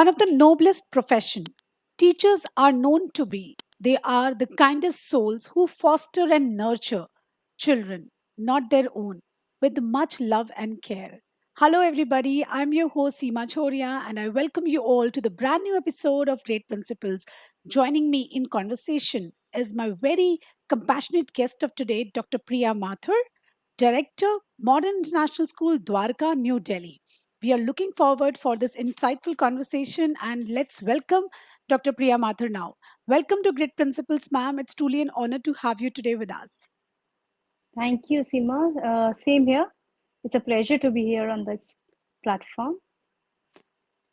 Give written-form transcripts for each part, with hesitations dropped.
one of the noblest profession. Teachers are known to be. They are the kindest souls who foster and nurture children, not their own, with much love and care. Hello, everybody. I'm your host, Seema Chhoriya, and I welcome you all to the brand new episode of Great Principles. Joining me in conversation is my very compassionate guest of today, Dr. Priya Mathur, Director, Modern International School, Dwarka, New Delhi. We are looking forward for this insightful conversation and let's welcome Dr. Priya Mathur now. Welcome to Great Principles, ma'am. It's truly an honor to have you today with us. Thank you, Seema. Same here. It's a pleasure to be here on this platform.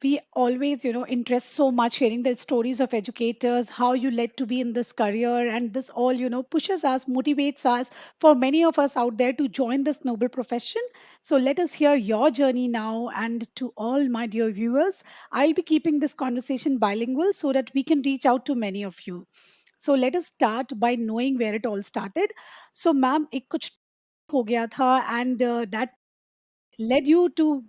We always interest so much hearing the stories of educators, how you led to be in this career, and this all pushes us, motivates us, for many of us out there to join this noble profession. So let us hear your journey now. And to all my dear viewers, I'll be keeping this conversation bilingual so that we can reach out to many of you. So let us start by knowing where it all started. So ma'am, ek kuch हो गया था, and that led you to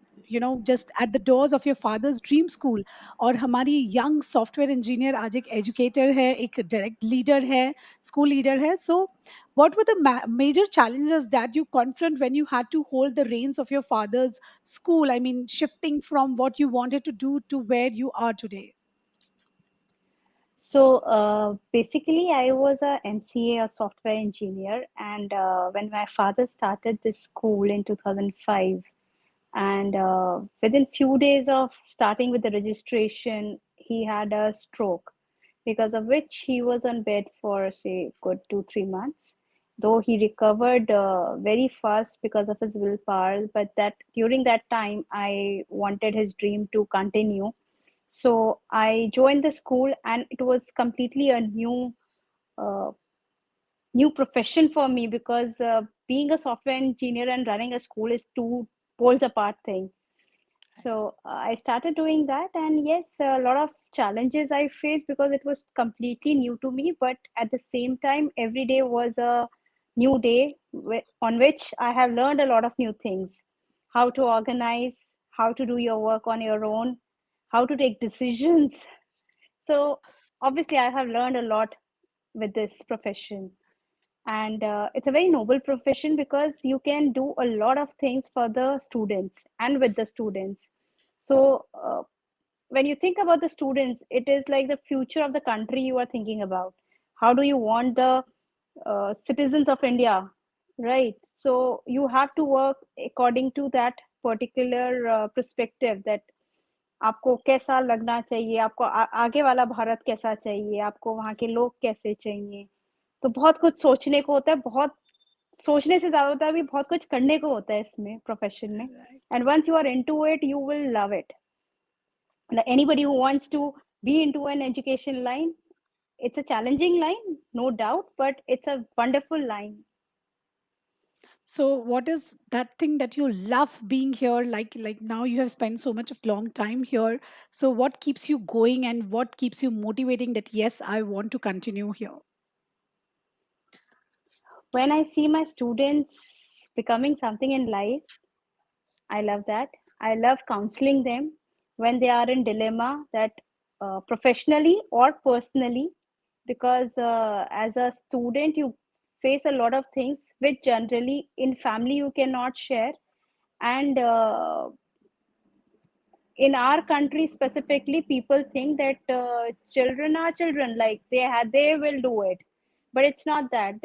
just at the doors of your father's dream school. और हमारी young software engineer आज एक educator है, एक direct leader है, school leader है. So what were the major challenges that you confront when you had to hold the reins of your father's school? I mean, shifting from what you wanted to do to where you are today. Basically, I was a MCA, a software engineer, and when my father started this school in 2005, and within few days of starting with the registration, he had a stroke, because of which he was on bed for say good 2 3 months. Though he recovered very fast because of his willpower, but that during that time, I wanted his dream to continue, so I joined the school, and it was completely a uh, new profession for me, because being a software engineer and running a school is two poles apart thing. So I started doing that, and yes, a lot of challenges I faced because it was completely new to me. But at the same time, every day was a new day on which I have learned a lot of new things: how to organize, how to do your work on your own, how to take decisions. So obviously, I have learned a lot with this profession, and it's a very noble profession because you can do a lot of things for the students and with the students. So when you think about the students, it is like the future of the country you are thinking about. How do you want the citizens of India, right? So you have to work according to that particular perspective, that आपको कैसा लगना चाहिए, आपको आगे वाला भारत कैसा चाहिए, आपको वहाँ के लोग कैसे चाहिए. तो बहुत कुछ सोचने को होता है, बहुत सोचने से ज्यादा होता है, अभी बहुत कुछ करने को होता है इसमें प्रोफेशन में. Right. And once you are into it, you will love it. Anybody who wants to be into an education line, it's a challenging line, no doubt, but it's a wonderful line. So what is that thing that you love being here? Like now you have spent so much of long time here. So what keeps you going and what keeps you motivating that yes, I want to continue here? When I see my students becoming something in life, I love that. I love counseling them when they are in dilemma, that professionally or personally, because as a student you face a lot of things which generally in family you cannot share. And in our country specifically, people think that children are children, like they will do it, but it's not that.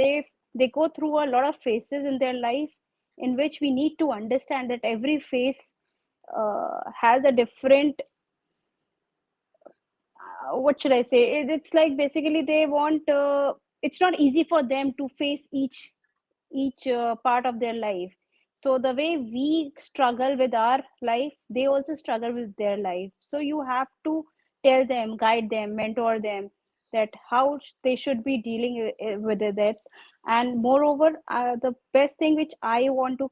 They go through a lot of phases in their life, in which we need to understand that every phase has a different, what should I say, it's like basically they want, it's not easy for them to face each part of their life. So the way we struggle with our life, they also struggle with their life. So you have to tell them, guide them, mentor them, that how they should be dealing with it. And moreover, the best thing which I want to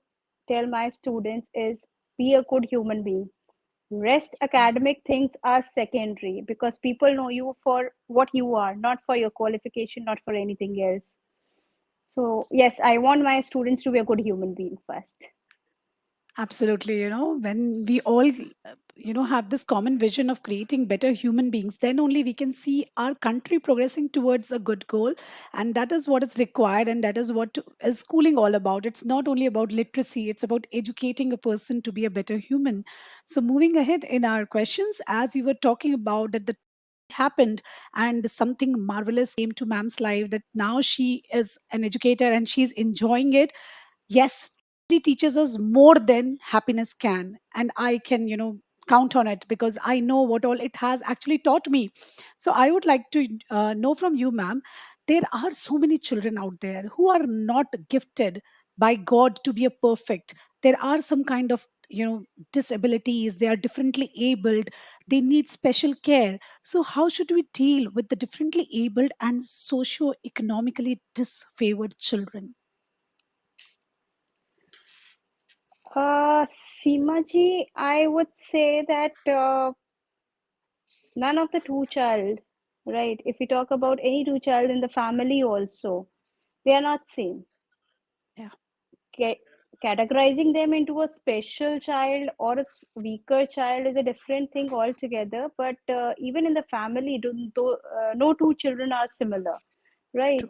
tell my students is, be a good human being. Rest academic things are secondary, because people know you for what you are, not for your qualification, not for anything else. So yes, I want my students to be a good human being first. Absolutely. When we all, have this common vision of creating better human beings, then only we can see our country progressing towards a good goal. And that is what is required. And that is what is schooling all about. It's not only about literacy, it's about educating a person to be a better human. So, moving ahead in our questions, as we were talking about that the happened and something marvelous came to ma'am's life, that now she is an educator and she's enjoying it. Yes, it teaches us more than happiness can, and I can count on it because I know what all it has actually taught me. So I would like to know from you, ma'am, there are so many children out there who are not gifted by God to be a perfect. There are some kind of disabilities, they are differently abled, they need special care. So how should we deal with the differently abled and socio-economically disfavored children? Seema ji, I would say that none of the two child, right? If we talk about any two child in the family also, they are not same. Yeah, Ca- Categorizing them into a special child or a weaker child is a different thing altogether. But even in the family, no two children are similar, right? true.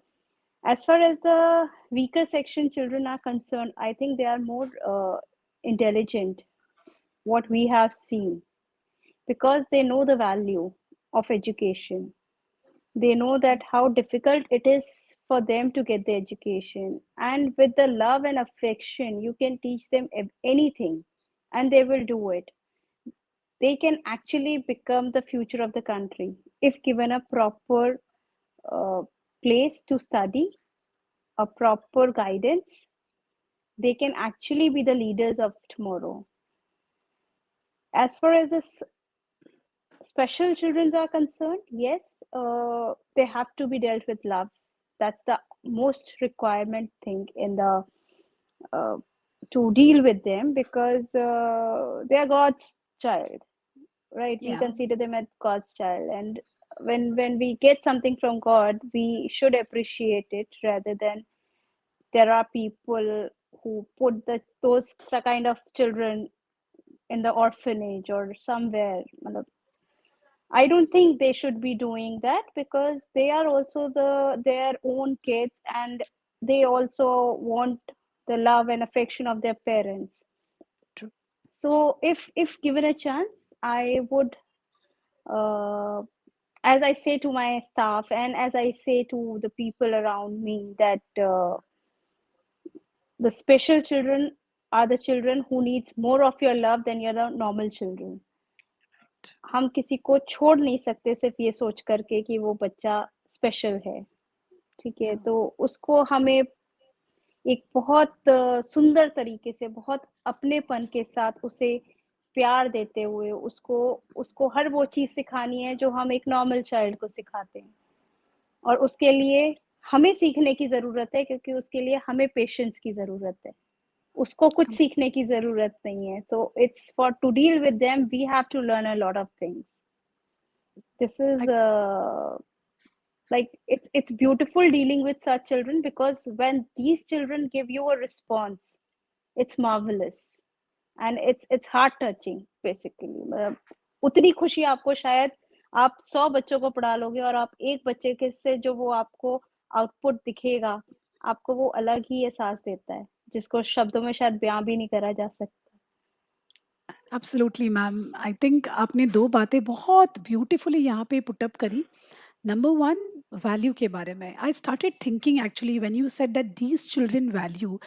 As far as the weaker section children are concerned, I think they are more intelligent, what we have seen, because they know the value of education. They know that how difficult it is for them to get the education, and with the love and affection you can teach them anything and they will do it. They can actually become the future of the country if given a proper uh, place to study, a proper guidance. They can actually be the leaders of tomorrow. As far as this special children are concerned, yes, they have to be dealt with love. That's the most requirement thing in the uh, to deal with them, because they are God's child, right? We Yeah, consider them as God's child, and when we get something from God, we should appreciate it, rather than there are people who put those kind of children in the orphanage or somewhere. I don't think they should be doing that, because they are also their own kids, and they also want the love and affection of their parents. true. So if given a chance, I would, uh, as I say to my staff and as I say to the people around me, that the special children are the children who needs more of your love than your normal children. हम किसी को छोड़ नहीं सकते सिर्फ ये सोच करके कि वो बच्चा स्पेशल है, ठीक है? Yeah, तो उसको हमें एक बहुत सुंदर तरीके से, बहुत अपनेपन के साथ उसे प्यार देते हुए उसको उसको हर वो चीज़ सिखानी है जो हम एक नॉर्मल चाइल्ड को सिखाते हैं। और उसके लिए हमें सीखने की ज़रूरत है, क्योंकि उसके लिए हमें पेशेंस की ज़रूरत है। उसको कुछ com- सीखने की ज़रूरत नहीं है। So it's for to deal with them we have to learn a lot of things. This is I, like it's beautiful dealing with such children, because when these children give you a response, it's marvelous, and it's heart touching basically. उतनी खुशी आपको शायद आप 100 बच्चों को पढ़ा लोगे और आप एक बच्चे के से जो वो आपको आउटपुट दिखेगा, आपको वो अलग ही एहसास देता है, जिसको शब्दों में शायद बयां भी नहीं करा जा सकता। एब्सोल्युटली मैम, आई थिंक आपने दो बातें बहुत ब्यूटीफुली यहाँ पे पुट अप करी। नंबर वन, वैल्यू के बारे में I started thinking actually when you said that these children value,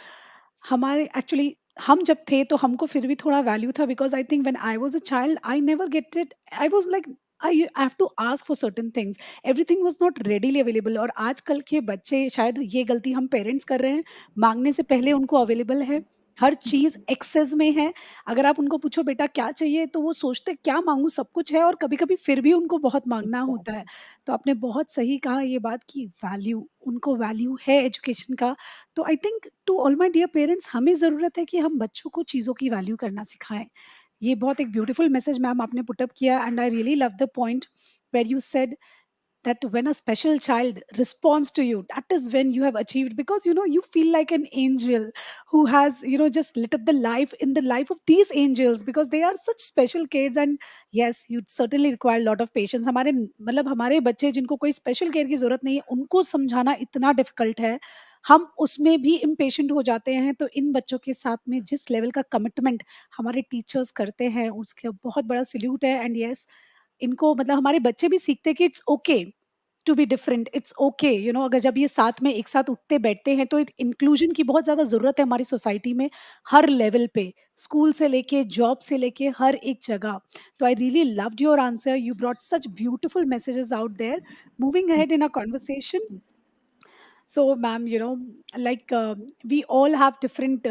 हमारे एक्चुअली हम जब थे तो हमको फिर भी थोड़ा वैल्यू था, because I think when I was a child I never get it, I was like I have to ask for certain things, everything was not readily available. और आजकल के बच्चे, शायद ये गलती हम पेरेंट्स कर रहे हैं, मांगने से पहले उनको अवेलेबल है, हर चीज एक्सेस में है। अगर आप उनको पूछो बेटा क्या चाहिए, तो वो सोचते क्या मांगू, सब कुछ है, और कभी कभी फिर भी उनको बहुत मांगना होता है। एग्जैक्टली। तो आपने बहुत सही कहा ये बात कि वैल्यू, उनको वैल्यू है एजुकेशन का। तो I think to all my dear parents, हमें ज़रूरत है कि हम बच्चों को चीज़ों की वैल्यू करना सिखाएं। ये बहुत एक ब्यूटीफुल मैसेज मैम आपने पुट अप किया, and I really love the point where you said that when a special child responds to you, that is when you have achieved, because you feel like an angel who has just lit up the life in the life of these angels, because they are such special kids. And yes, you certainly require a lot of patience. हमारे मतलब हमारे बच्चे जिनको कोई special care की जरूरत नहीं है, उनको समझाना इतना डिफिकल्ट है, हम उसमें भी इम्पेशेंट हो जाते हैं। तो इन बच्चों के साथ में जिस लेवल का कमिटमेंट हमारे टीचर्स करते हैं, उसके बहुत बड़ा सल्यूट है। एंड यस, इनको मतलब हमारे बच्चे भी सीखते हैं कि it's okay to be different, it's okay. अगर जब ये साथ में एक साथ उठते बैठते हैं, तो इंक्लूजन की बहुत ज़्यादा ज़रूरत है हमारी सोसाइटी में, हर लेवल पे, स्कूल से लेके जॉब से लेके हर एक जगह। तो I really loved your answer, you brought such beautiful messages out there. Moving ahead in a conversation, so, ma'am, like we all have different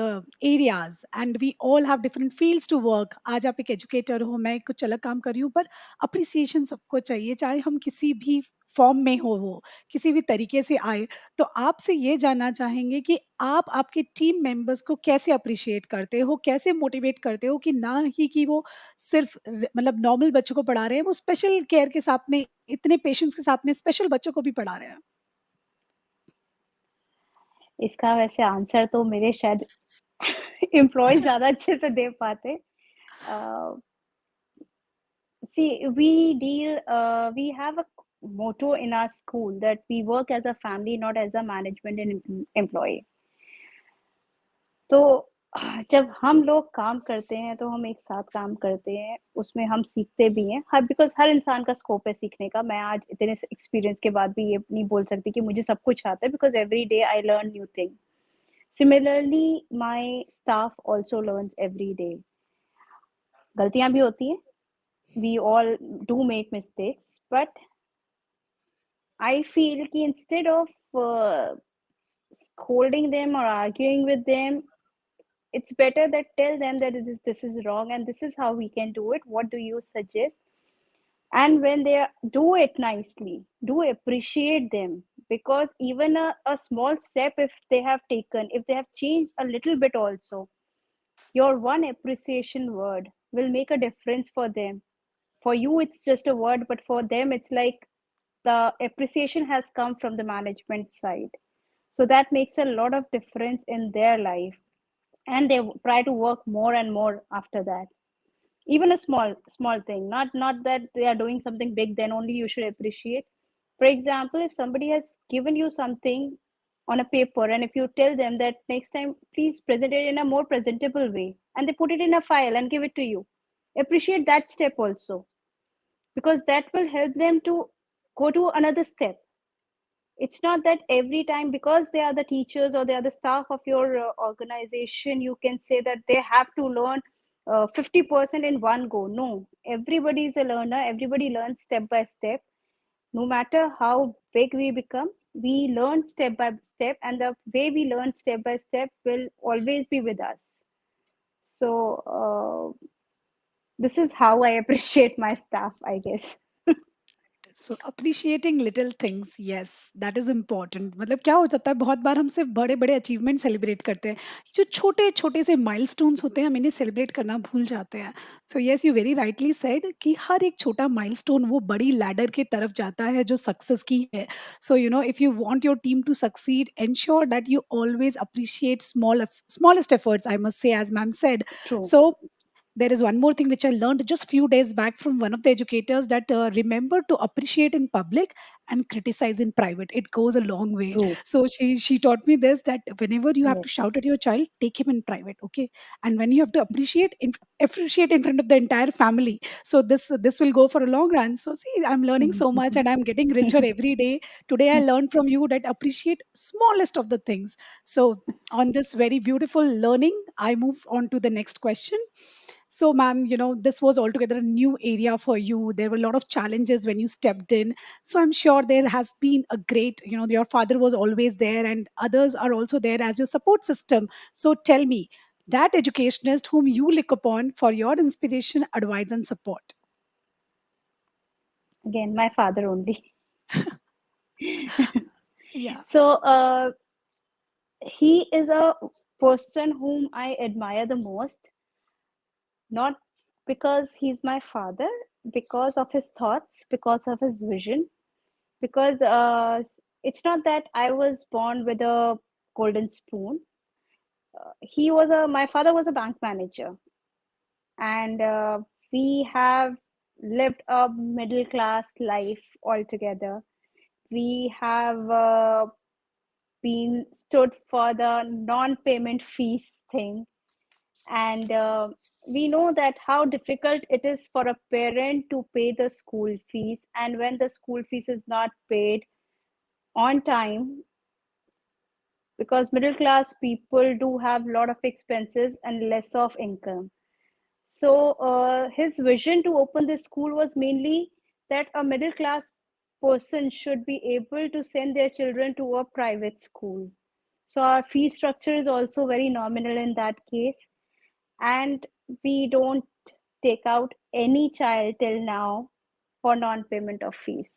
areas and we all have different fields to work. आज आप एक educator हो, मैं कुछ अलग काम कर रही हूँ, पर अप्रिसिएशन सबको चाहिए, चाहे हम किसी भी फॉर्म में हो, वो किसी भी तरीके से आए। तो आपसे ये जानना चाहेंगे कि आप आपके टीम मेंबर्स को कैसे अप्रिशिएट करते हो, कैसे मोटिवेट करते हो, कि ना ही कि वो सिर्फ मतलब नॉर्मल बच्चों को पढ़ा रहे हैं, वो स्पेशल केयर के साथ में, इतने पेशेंस के साथ में स्पेशल बच्चों को भी पढ़ा रहे हैं। इसका वैसे आंसर तो मेरे शायद एम्प्लॉय ज़्यादा अच्छे से दे पाते। See, we have a motto in our school that we work as a family, not as a management and employee. तो जब हम लोग काम करते हैं तो हम एक साथ काम करते हैं, उसमें हम सीखते भी हैं, हर बिकॉज़ हर इंसान का स्कोप है सीखने का। मैं आज इतने एक्सपीरियंस के बाद भी ये नहीं बोल सकती कि मुझे सब कुछ आता है, because every day I learn new thing. Similarly my staff also learns every day. गलतियाँ भी होती हैं, we all do make mistakes, but I feel कि instead of scolding them or arguing with them, it's better that tell them that this is wrong and this is how we can do it. What do you suggest? And when they do it nicely, do appreciate them, because even a small step, if they have taken, if they have changed a little bit also, your one appreciation word will make a difference for them. For you, it's just a word, but for them, it's like the appreciation has come from the management side. So that makes a lot of difference in their life, and they try to work more and more after that. Even a small thing, not that they are doing something big, then only you should appreciate. For example, if somebody has given you something on a paper, and if you tell them that next time please present it in a more presentable way, and they put it in a file and give it to you, appreciate that step also, because that will help them to go to another step. It's not that every time because they are the teachers or they are the staff of your organization, you can say that they have to learn 50% in one go. No, everybody is a learner, everybody learns step by step. No matter how big we become, we learn step by step, and the way we learn step by step will always be with us. So this is how I appreciate my staff, I guess. So appreciating little things, yes, that is important. मतलब क्या हो जाता है, बहुत बार हम सिर्फ बड़े बड़े अचीवमेंट सेलिब्रेट करते हैं, जो छोटे छोटे से माइलस्टोन्स होते हैं हम इन्हें सेलिब्रेट करना भूल जाते हैं। So yes, you very rightly said कि हर एक छोटा माइलस्टोन वो बड़ी लैडर की तरफ जाता है जो सक्सेस की है। So if you want your team to succeed, ensure that you always appreciate smallest efforts, I must say, as ma'am said. True, So there is one more thing which I learned just few days back from one of the educators, that remember to appreciate in public and criticize in private. It goes a long way. true. So she taught me this, that whenever you have to Yes. shout at your child, take him in private, okay? And when you have to appreciate in front of the entire family. So this will go for a long run. So see, I'm learning so much and I'm getting richer every day. Today I learned from you that appreciate smallest of the things. So on this very beautiful learning, I move on to the next question. So, ma'am, this was altogether a new area for you. There were a lot of challenges when you stepped in. So, I'm sure there has been a great, your father was always there and others are also there as your support system. So, tell me, that educationist whom you look upon for your inspiration, advice, and support. Again, my father only. Yeah. So he is a person whom I admire the most, not because he's my father, because of his thoughts, because of his vision, because it's not that I was born with a golden spoon. My father was a bank manager, and we have lived a middle class life altogether. We have been stood for the non-payment fees thing, and we know that how difficult it is for a parent to pay the school fees, and when the school fees is not paid on time, because middle class people do have a lot of expenses and less of income. So his vision to open this school was mainly that a middle class person should be able to send their children to a private school. So our fee structure is also very nominal in that case, and we don't take out any child till now for non-payment of fees.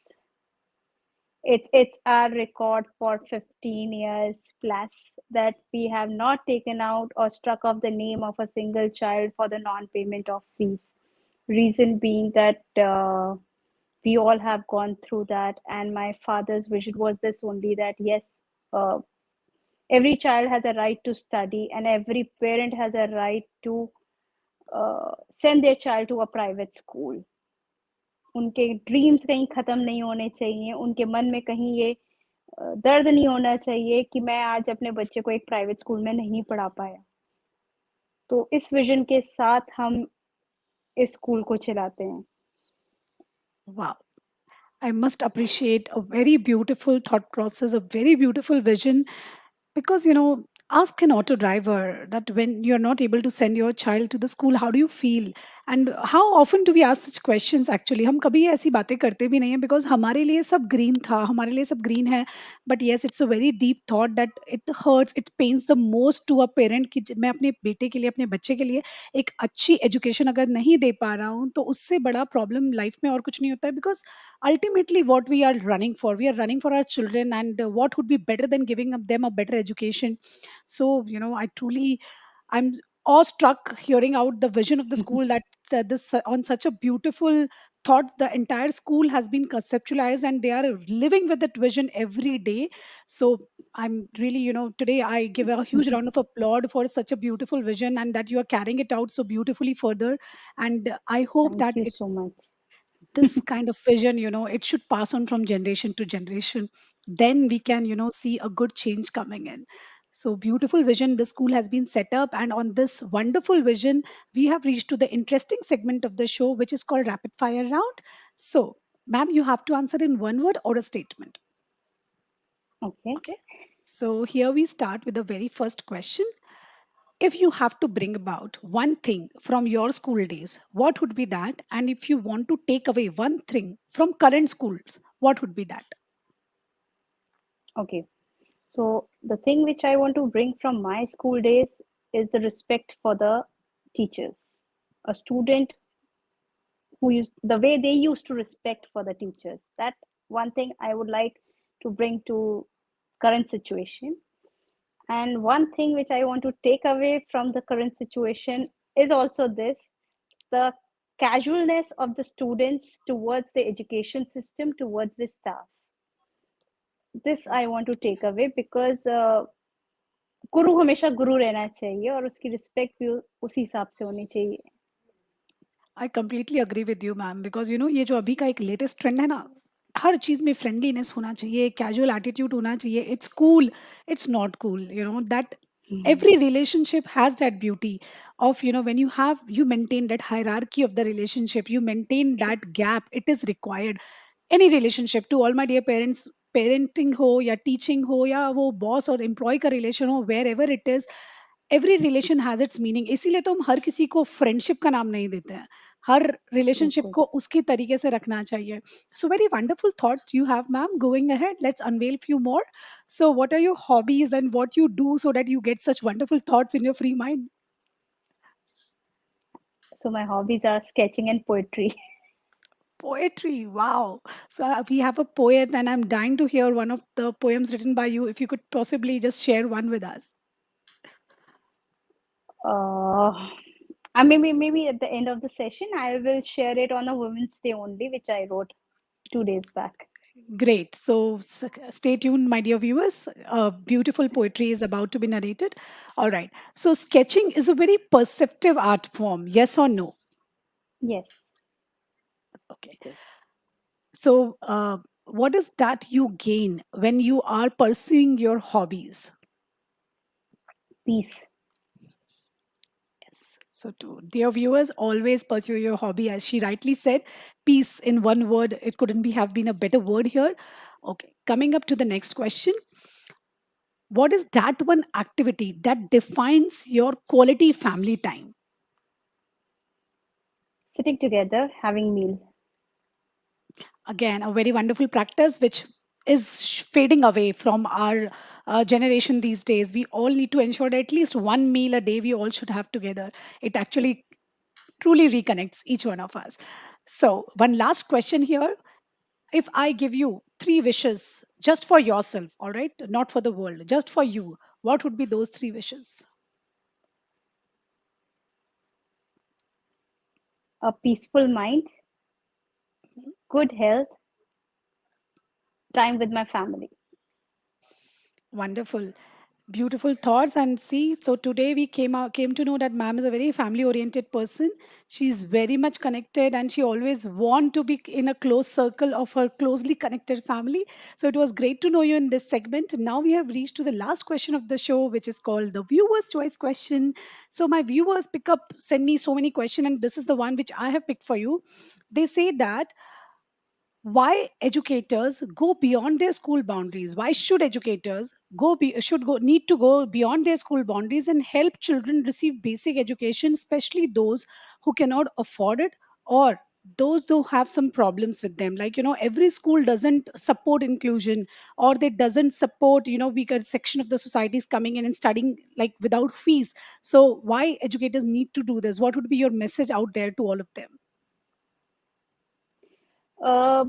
It's our record for 15 years plus that we have not taken out or struck off the name of a single child for the non-payment of fees. Reason being that we all have gone through that, and my father's vision was this only, that yes, every child has a right to study, and every parent has a right to send their child to a private school. उनके dreams कहीं खत्म नहीं होने चाहिए, उनके मन में कहीं ये दर्द नहीं होना चाहिए कि मैं आज अपने बच्चे को एक प्राइवेट स्कूल में नहीं पढ़ा पाया। तो इस विजन के साथ हम इस स्कूल को चलाते हैं। Wow. I must appreciate a very beautiful thought process, a very beautiful vision. Because, ask an auto driver that when you're not able to send your child to the school, how do you feel? And how often do we ask such questions actually? हम कभी ऐसी बातें करते भी नहीं हैं, because हमारे लिए सब green था, हमारे लिए सब green है. But yes, it's a very deep thought that it hurts, it pains the most to a parent कि मैं अपने बेटे के लिए, अपने बच्चे के लिए एक अच्छी education अगर नहीं दे पा रहा हूँ, तो उससे बड़ा problem life में और कुछ नहीं होता है. Because ultimately what we are running for our children, and what would be better than giving them a better education. So I'm awestruck hearing out the vision of the school, that this on such a beautiful thought, the entire school has been conceptualized and they are living with that vision every day. So I'm really, today I give a huge round of applause for such a beautiful vision, and that you are carrying it out so beautifully further. And I hope thank that you so much. this kind of vision, it should pass on from generation to generation. Then we can, see a good change coming in. So beautiful vision, the school has been set up, and on this wonderful vision we have reached to the interesting segment of the show, which is called rapid fire round. So ma'am, you have to answer in one word or a statement. Okay. Okay, so here we start with the very first question. If you have to bring about one thing from your school days, what would be that? And if you want to take away one thing from current schools, what would be that? Okay, so the thing which I want to bring from my school days is the respect for the teachers. A student who used the way they used to respect for the teachers. That one thing I would like to bring to current situation. And one thing which I want to take away from the current situation is also this: the casualness of the students towards the education system, towards the staff. This I want to take away, because गुरु हमेशा गुरु रहना चाहिए और उसकी respect भी उसी हिसाब से होनी चाहिए। I completely agree with you ma'am, because ये जो अभी का एक लेटेस्ट ट्रेंड है ना, हर चीज में फ्रेंडलीनेस होना चाहिए, कैजुअल एटीट्यूड होना चाहिए. It's cool, it's not cool, that every relationship has that beauty of, when you maintain that hierarchy of the relationship, you maintain that gap, it is required. Any relationship, to all my dear parents, parenting हो या teaching हो या वो boss और employee का relation हो, wherever it is, every relation has its meaning. इसीलिए तो हम हर किसी को फ्रेंडशिप का नाम नहीं देते हैं, हर रिलेशनशिप बिल्कुल। को उसकी तरीके से रखना चाहिए. So very wonderful thoughts you have ma'am. Going ahead, let's unveil few more. So what are your hobbies and what you do so that you get such wonderful thoughts in your free mind? So my hobbies are sketching and poetry. Poetry, wow. So we have a poet, and I'm dying to hear one of the poems written by you. If you could possibly just share one with us. Uh, maybe at the end of the session, I will share it on a Women's Day only, which I wrote 2 days back. Great. So stay tuned, my dear viewers. Beautiful poetry is about to be narrated. All right. So sketching is a very perceptive art form. Yes or no? Yes, Okay. it is. So, what is that you gain when you are pursuing your hobbies? Peace. Yes. So, to dear viewers, always pursue your hobby, as she rightly said. Peace in one word. It couldn't be have been a better word here. Okay. Coming up to the next question. What is that one activity that defines your quality family time? Sitting together, having meal. Again, a very wonderful practice which is fading away from our generation these days. We all need to ensure that at least one meal a day we all should have together. It actually truly reconnects each one of us. So, one last question here. If I give you three wishes just for yourself, all right, not for the world, just for you, what would be those three wishes? A peaceful mind, good health, time with my family. Wonderful. Beautiful thoughts. And see, so today we came to know that ma'am is a very family oriented person. She's very much connected and she always want to be in a close circle of her closely connected family. So it was great to know you in this segment. Now we have reached to the last question of the show, which is called the viewers choice question. So my viewers send me so many questions, and this is the one which I have picked for you. They say that why educators go beyond their school boundaries. Why should educators should go need to go beyond their school boundaries and help children receive basic education, especially those who cannot afford it, or those who have some problems with them, like every school doesn't support inclusion, or they doesn't support weaker section of the society is coming in and studying like without fees. So why educators need to do this? What would be your message out there to all of them? Uh,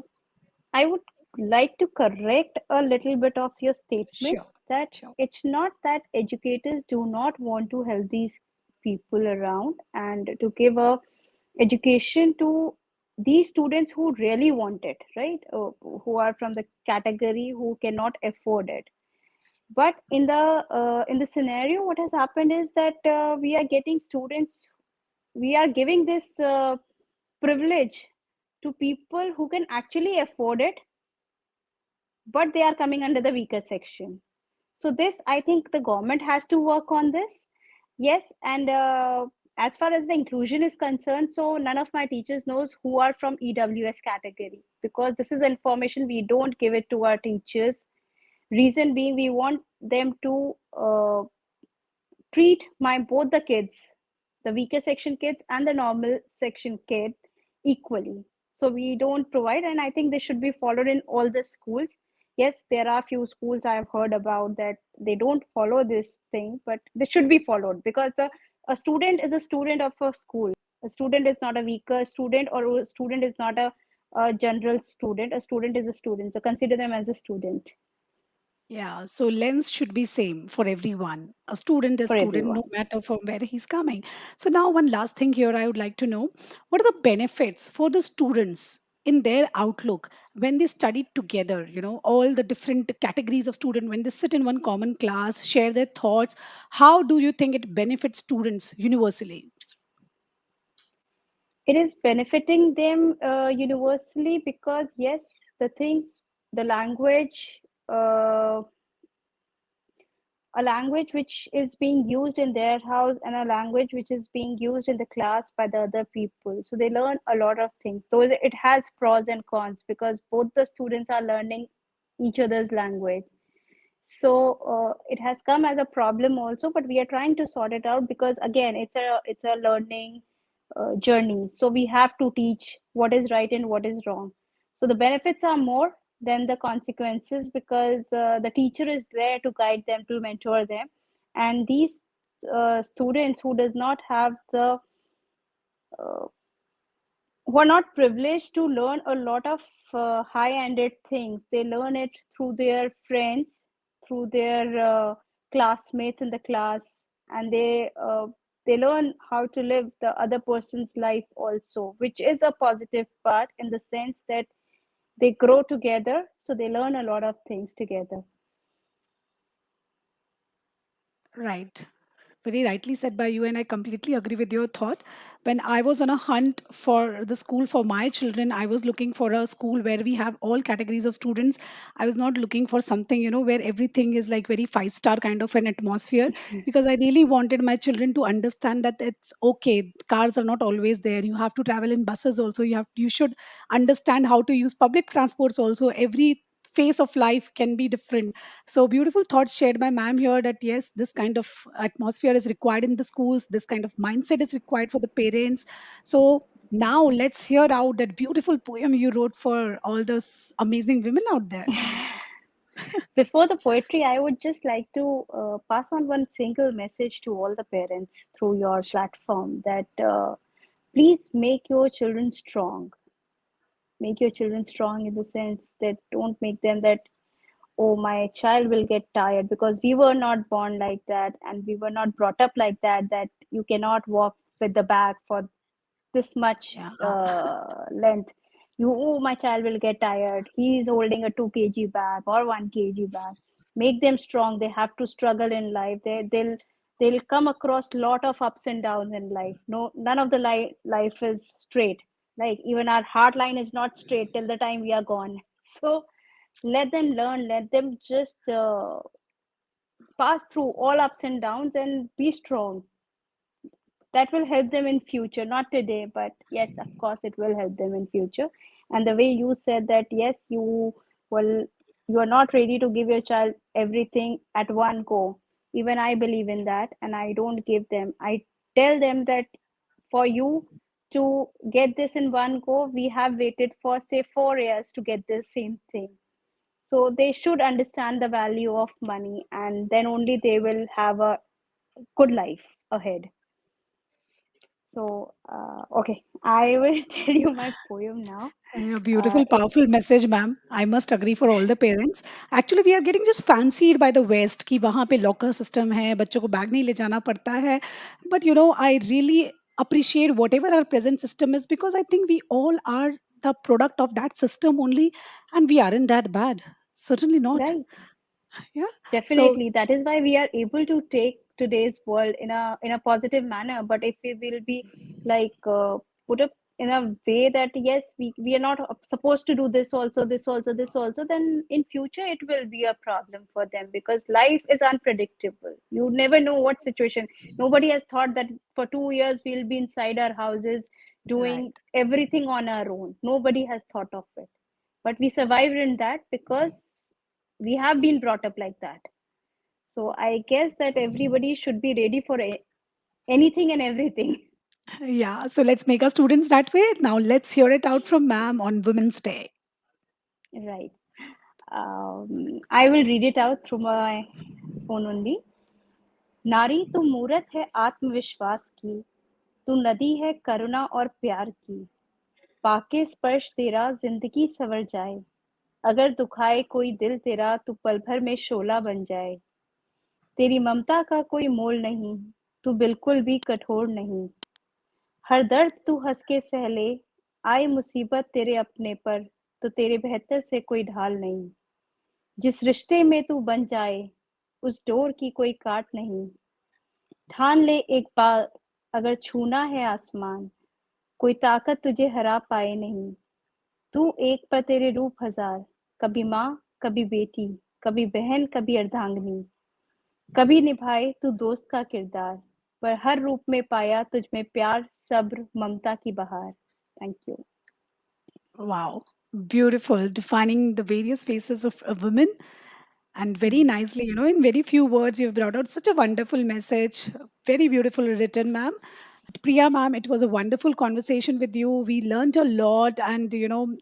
I would like to correct a little bit of your statement Sure. that Sure. it's not that educators do not want to help these people around and to give a education to these students who really want it, right? Who are from the category who cannot afford it. But in the scenario, what has happened is that we are getting students, we are giving this privilege to people who can actually afford it, but they are coming under the weaker section. So this, I think the government has to work on this. Yes, and as far as the inclusion is concerned, so none of my teachers knows who are from EWS category, because this is information we don't give it to our teachers. Reason being, we want them to treat my both the kids, the weaker section kids and the normal section kid, equally. So we don't provide, and I think this should be followed in all the schools. Yes, there are few schools I have heard about that they don't follow this thing, but this should be followed, because the a student is a student of a school. A student is not a weaker student, or a student is not a general student. A student is a student, so consider them as a student Yeah, so lens should be same for everyone. A student is for student, no everyone. matter from where he's coming. So now one last thing here I would like to know, what are the benefits for the students in their outlook when they study together, all the different categories of student when they sit in one common class, share their thoughts. How do you think it benefits students universally? It is benefiting them universally, because yes, the things, the language, uh, a language which is being used in their house and a language which is being used in the class by the other people, so they learn a lot of things, though it has pros and cons, because both the students are learning each other's language. So it has come as a problem also, but we are trying to sort it out, because again, it's a learning journey. So we have to teach what is right and what is wrong. So the benefits are more than the consequences, because the teacher is there to guide them, to mentor them, and these students who does not have the uh, who are not privileged to learn a lot of high-ended things. They learn it through their friends, through their classmates in the class, and they learn how to live the other person's life also, which is a positive part, in the sense that they grow together, so they learn a lot of things together. Right. Very rightly said by you, and I completely agree with your thought. When I was on a hunt for the school for my children, I was looking for a school where we have all categories of students. I was not looking for something, where everything is like very five-star kind of an atmosphere, because I really wanted my children to understand that it's okay. Cars are not always there. You have to travel in buses also. You should understand how to use public transports also. Every phase of life can be different. So beautiful thoughts shared by ma'am here, that yes, this kind of atmosphere is required in the schools. This kind of mindset is required for the parents. So now let's hear out that beautiful poem you wrote for all those amazing women out there. Before the poetry, I would just like to pass on one single message to all the parents through your platform, that please make your children strong. Make your children strong in the sense that don't make them that, oh, my child will get tired, because we were not born like that and we were not brought up like that, that you cannot walk with the bag for this much Yeah. length. You, oh, my child will get tired, he is holding a 2 kg bag or 1 kg bag. Make them strong. They have to struggle in life. They'll come across lot of ups and downs in life. No, none of the life is straight. Like even our heart line is not straight till the time we are gone. So let them learn, let them just pass through all ups and downs and be strong. That will help them in future, not today, but yes, of course it will help them in future. And the way you said that, yes, will you are not ready to give your child everything at one go. Even I believe in that, and I don't give them. I tell them that for you to get this in one go, we have waited for say 4 years to get the same thing. So they should understand the value of money, and then only they will have a good life ahead. So, okay, I will tell you my poem now. A beautiful, powerful message, ma'am. I must agree for all the parents. Actually, we are getting just fancied by the West कि वहाँ पे locker system है, बच्चों को bag नहीं ले जाना पड़ता है. But I really appreciate whatever our present system is, because I think we all are the product of that system only, and we aren't that bad. Certainly not. Right. Yeah. So Definitely, that is why we are able to take today's world in a positive manner. But if we will be like put up in a way that yes, we are not supposed to do this also, this also, this also, then in future it will be a problem for them, because life is unpredictable. You never know what situation. Nobody has thought that for 2 years we'll be inside our houses doing right. everything on our own. Nobody has thought of it, but we survived in that because we have been brought up like that. So I guess that everybody should be ready for anything and everything. Yeah. So let's make our students that way. Now let's hear it out from ma'am on Women's Day. Right. I will read it out through my phone only. नारी तू मूरत है आत्मविश्वास की, तू नदी है करुणा और प्यार की, पाके स्पर्श तेरा जिंदगी सवर जाए, अगर दुखाए कोई दिल तेरा तू पल भर में शोला बन जाए, तेरी ममता का कोई मोल नहीं, तू बिल्कुल भी कठोर नहीं, हर दर्द तू हंस के सह ले, आए मुसीबत तेरे अपने पर, तो तेरे बेहतर से कोई ढाल नहीं, जिस रिश्ते में तू बन जाए उस डोर की कोई काट नहीं, ठान ले एक बार अगर छूना है आसमान, कोई ताकत तुझे हरा पाए नहीं, तू एक पर तेरे रूप हजार, कभी माँ कभी बेटी, कभी बहन कभी अर्धांगिनी, कभी निभाए तू दोस्त का किरदार, पर हर रूप में पाया तुझ में प्यार सब्र ममता की बहार. Thank you. Wow. Beautiful. Defining the various faces of a woman. And very nicely, in very few words, you've brought out such a wonderful message. Very beautiful written, ma'am. Priya, ma'am, it was a wonderful conversation with you. We learned a lot, and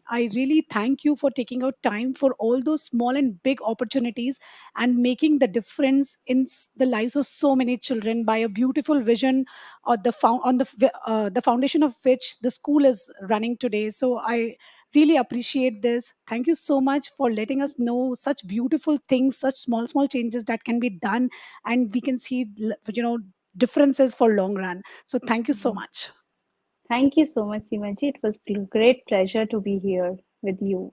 I really thank you for taking out time for all those small and big opportunities and making the difference in the lives of so many children by a beautiful vision, or the foundation of which the school is running today. So I really appreciate this. Thank you so much for letting us know such beautiful things, such small changes that can be done, and we can see differences for long run. So thank you so much. Thank you so much, Seema ji. It was a great pleasure to be here with you.